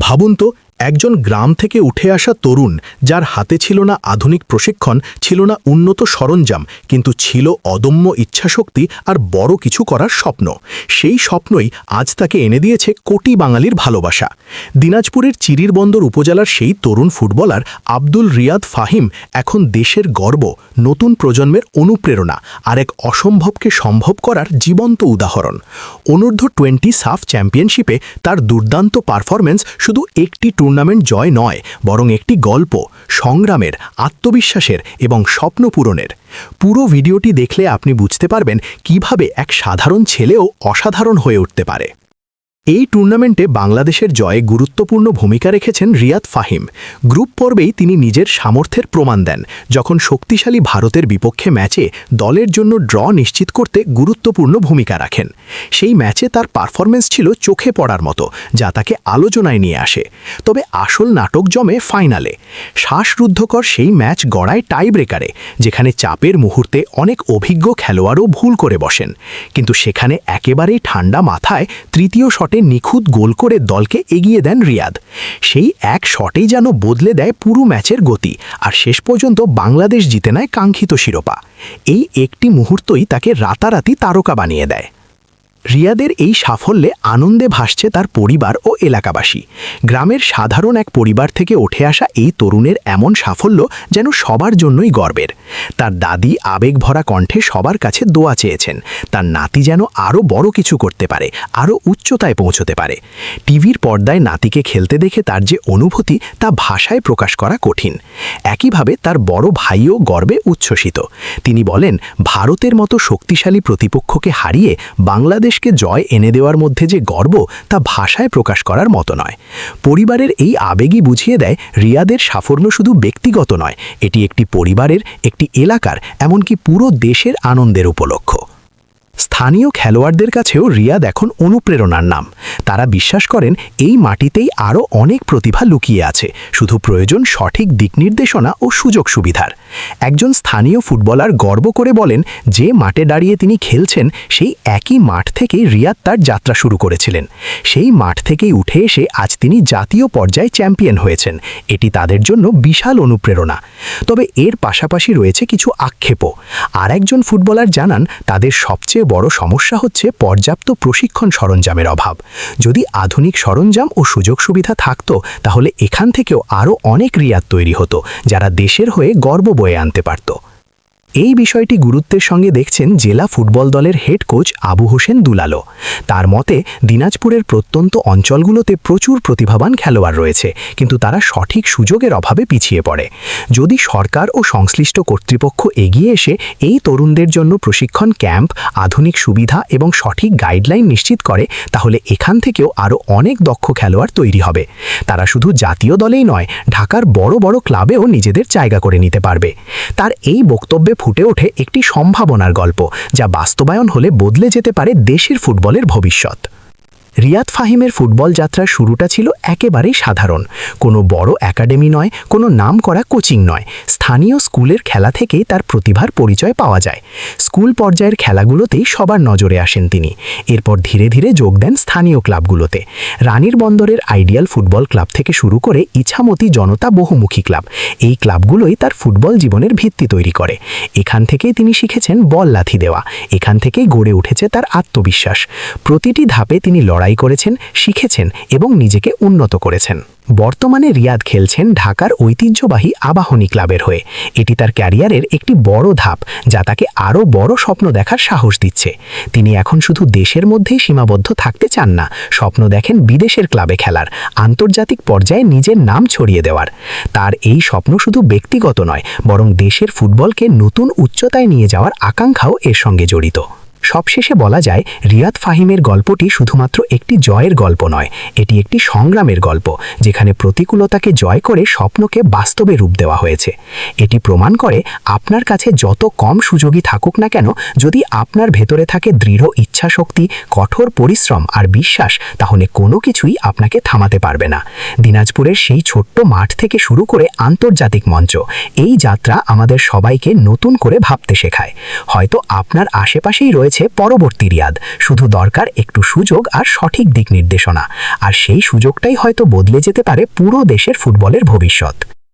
ভাবুন তো, একজন গ্রাম থেকে উঠে আসা তরুণ, যার হাতে ছিল না আধুনিক প্রশিক্ষণ, ছিল না উন্নত সরঞ্জাম, কিন্তু ছিল অদম্য ইচ্ছাশক্তি আর বড় কিছু করার স্বপ্ন। সেই স্বপ্নই আজ তাকে এনে দিয়েছে কোটি বাঙালির ভালোবাসা। দিনাজপুরের চিরিরবন্দর উপজেলার সেই তরুণ ফুটবলার আব্দুল রিয়াদ ফাহিম এখন দেশের গর্ব, নতুন প্রজন্মের অনুপ্রেরণা আর এক অসম্ভবকে সম্ভব করার জীবন্ত উদাহরণ। অনূর্ধ্ব-20 সাফ চ্যাম্পিয়নশিপে তার দুর্দান্ত পারফরম্যান্স শুধু একটি টুর্নামেন্ট জয় নয়, বরং একটি গল্প, সংগ্রামের, আত্মবিশ্বাসের এবং স্বপ্ন পূরণের। পুরো ভিডিওটি দেখলে আপনি বুঝতে পারবেন কিভাবে এক সাধারণ ছেলেও অসাধারণ হয়ে উঠতে পারে। এই টুর্নামেন্টে বাংলাদেশের জয়ে গুরুত্বপূর্ণ ভূমিকা রেখেছেন রিয়াদ ফাহিম। গ্রুপ পর্বেই তিনি নিজের সামর্থ্যের প্রমাণ দেন, যখন শক্তিশালী ভারতের বিপক্ষে ম্যাচে দলের জন্য ড্র নিশ্চিত করতে গুরুত্বপূর্ণ ভূমিকা রাখেন। সেই ম্যাচে তার পারফরম্যান্স ছিল চোখে পড়ার মতো, যা তাকে আলোচনায় নিয়ে আসে। তবে আসল নাটক জমে ফাইনালে। শ্বাসরুদ্ধকর সেই ম্যাচ গড়ায় টাই ব্রেকারে, যেখানে চাপের মুহূর্তে অনেক অভিজ্ঞ খেলোয়াড়ও ভুল করে বসেন। কিন্তু সেখানে একেবারেই ঠান্ডা মাথায় তৃতীয় শটে নিখুঁত গোল করে দলকে এগিয়ে দেন রিয়াদ। সেই এক শটেই যেন বদলে দেয় পুরো ম্যাচের গতি, আর শেষ পর্যন্ত বাংলাদেশ জিতে নেয় কাঙ্ক্ষিত শিরোপা। এই একটি মুহূর্তই তাকে রাতারাতি তারকা বানিয়ে দেয়। রিয়াদের এই সাফল্যে আনন্দে ভাসছে তার পরিবার ও এলাকাবাসী। গ্রামের সাধারণ এক পরিবার থেকে উঠে আসা এই তরুণের এমন সাফল্য যেন সবার জন্যই গর্বের। তার দাদি আবেগভরা কণ্ঠে সবার কাছে দোয়া চেয়েছেন, তার নাতি যেন আরও বড় কিছু করতে পারে, আরও উচ্চতায় পৌঁছতে পারে। টিভির পর্দায় নাতিকে খেলতে দেখে তার যে অনুভূতি, তা ভাষায় প্রকাশ করা কঠিন। একইভাবে তার বড় ভাইও গর্বে উচ্ছ্বসিত। তিনি বলেন, ভারতের মতো শক্তিশালী প্রতিপক্ষকে হারিয়ে বাংলাদেশকে জয় এনে দেওয়ার মধ্যে যে গর্ব, তা ভাষায় প্রকাশ করার মতো নয়। পরিবারের এই আবেগই বুঝিয়ে দেয়, রিয়াদের সাফল্য শুধু ব্যক্তিগত নয়, এটি একটি পরিবারের, একটি এলাকার, এমনকি পুরো দেশের আনন্দের উপলক্ষ। স্থানীয় খেলোয়াড়দের কাছেও রিয়াদ এখন অনুপ্রেরণার নাম। তারা বিশ্বাস করেন, এই মাটিতেই আরও অনেক প্রতিভা লুকিয়ে আছে, শুধু প্রয়োজন সঠিক দিক নির্দেশনা ও সুযোগ সুবিধার। একজন স্থানীয় ফুটবলার গর্ব করে বলেন, যে মাঠে দাঁড়িয়ে তিনি খেলছেন, সেই একই মাঠ থেকেই রিয়াদ তার যাত্রা শুরু করেছিলেন। সেই মাঠ থেকেই উঠে এসে আজ তিনি জাতীয় পর্যায়ে চ্যাম্পিয়ন হয়েছেন। এটি তাদের জন্য বিশাল অনুপ্রেরণা। তবে এর পাশাপাশি রয়েছে কিছু আক্ষেপও। আর একজন ফুটবলার জানান, তাদের সবচেয়ে বড় সমস্যা হচ্ছে পর্যাপ্ত প্রশিক্ষণ সরঞ্জামের অভাব। যদি আধুনিক সরঞ্জাম ও সুযোগ সুবিধা থাকতো, তাহলে এখান থেকেও আরও অনেক রিয়াদ তৈরি হতো, যারা দেশের হয়ে গর্ব বয়ে আনতে পারত। এই বিষয়টি গুরুত্বের সঙ্গে দেখছেন জেলা ফুটবল দলের হেড কোচ আবু হোসেন দুলালো। তার মতে, দিনাজপুরের প্রত্যন্ত অঞ্চলগুলোতে প্রচুর প্রতিভাবান খেলোয়াড় রয়েছে, কিন্তু তারা সঠিক সুযোগের অভাবে পিছিয়ে পড়ে। যদি সরকার ও সংশ্লিষ্ট কর্তৃপক্ষ এগিয়ে এসে এই তরুণদের জন্য প্রশিক্ষণ ক্যাম্প, আধুনিক সুবিধা এবং সঠিক গাইডলাইন নিশ্চিত করে, তাহলে এখান থেকেও আরও অনেক দক্ষ খেলোয়াড় তৈরি হবে। তারা শুধু জাতীয় দলেই নয়, ঢাকার বড় বড় ক্লাবেও নিজেদের জায়গা করে নিতে পারবে। তার এই বক্তব্যে ফুটে ওঠে একটি সম্ভাবনার গল্প, যা বাস্তবায়ন হলে বদলে যেতে পারে দেশের ফুটবলের ভবিষ্যৎ। রিয়াদ ফাহিমের ফুটবল যাত্রার শুরুটা ছিল একেবারেই সাধারণ। কোনো বড় একাডেমি নয়, কোনো নামকরা কোচিং নয়, স্থানীয় স্কুলের খেলা থেকেই তার প্রতিভার পরিচয় পাওয়া যায়। স্কুল পর্যায়ের খেলাগুলোতেই সবার নজরে আসেন তিনি। এরপর ধীরে ধীরে যোগ দেন স্থানীয় ক্লাবগুলোতে। রানীর বন্দরের আইডিয়াল ফুটবল ক্লাব থেকে শুরু করে ইছামতি জনতা বহুমুখী ক্লাব, এই ক্লাবগুলোই তার ফুটবল জীবনের ভিত্তি তৈরি করে। এখান থেকেই তিনি শিখেছেন বল লাথি দেওয়া, এখান থেকেই গড়ে উঠেছে তার আত্মবিশ্বাস। প্রতিটি ধাপে তিনি লড়াই করেছেন, শিখেছেন এবং নিজেকে উন্নত করেছেন। বর্তমানে রিয়াদ খেলছেন ঢাকার ঐতিহ্যবাহী আবাহনী ক্লাবের হয়ে। এটি তার ক্যারিয়ারের একটি বড় ধাপ, যা তাকে আরও বড় স্বপ্ন দেখার সাহস দিচ্ছে। তিনি এখন শুধু দেশের মধ্যেই সীমাবদ্ধ থাকতে চান না, স্বপ্ন দেখেন বিদেশের ক্লাবে খেলার, আন্তর্জাতিক পর্যায়ে নিজের নাম ছড়িয়ে দেওয়ার। তার এই স্বপ্ন শুধু ব্যক্তিগত নয়, বরং দেশের ফুটবলকে নতুন উচ্চতায় নিয়ে যাওয়ার আকাঙ্ক্ষাও এর সঙ্গে জড়িত। সবশেষে বলা যায়, রিয়াদ ফাহিমের গল্পটি শুধুমাত্র একটি জয়ের গল্প নয়, এটি একটি সংগ্রামের গল্প, যেখানে প্রতিকূলতাকে জয় করে স্বপ্নকে বাস্তবে রূপ দেওয়া হয়েছে। এটি প্রমাণ করে, আপনার কাছে যত কম সুযোগই থাকুক না কেন, যদি আপনার ভেতরে থাকে দৃঢ় ইচ্ছাশক্তি, কঠোর পরিশ্রম আর বিশ্বাস, তাহলে কোনো কিছুই আপনাকে থামাতে পারবে না। দিনাজপুরের সেই ছোট্ট মাঠ থেকে শুরু করে আন্তর্জাতিক মঞ্চ, এই যাত্রা আমাদের সবাইকে নতুন করে ভাবতে শেখায়। হয়তো আপনার আশেপাশেই রয়েছে হচ্ছে পরবর্তী রিয়াদ, শুধু দরকার একটু সুযোগ আর সঠিক দিক নির্দেশনা। আর সেই সুযোগটাই হয়তো বদলে যেতে পারে পুরো দেশের ফুটবলের ভবিষ্যৎ।